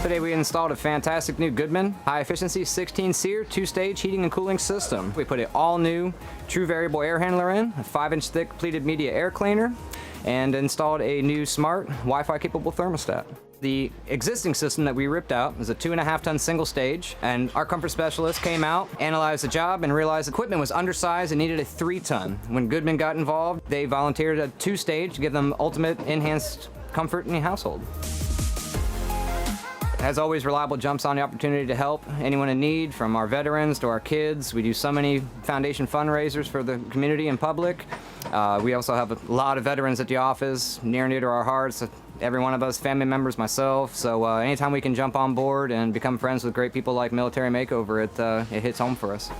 Today we installed a fantastic new Goodman high-efficiency 16-SEER 2-stage heating and cooling system. We put an all-new true variable air handler in, a 5-inch thick pleated media air cleaner, and installed a new smart Wi-Fi capable thermostat. The existing system that we ripped out is a 2.5-ton single stage, and our comfort specialist came out, analyzed the job, and realized the equipment was undersized and needed a 3-ton. When Goodman got involved, they volunteered a 2-stage to give them ultimate enhanced comfort in the household. As always, Reliable jumps on the opportunity to help anyone in need, from our veterans to our kids. We do so many foundation fundraisers for the community and public. We also have a lot of veterans at the office, near and dear to our hearts. Every one of us, family members, myself. So anytime we can jump on board and become friends with great people like Military Makeover, it hits home for us.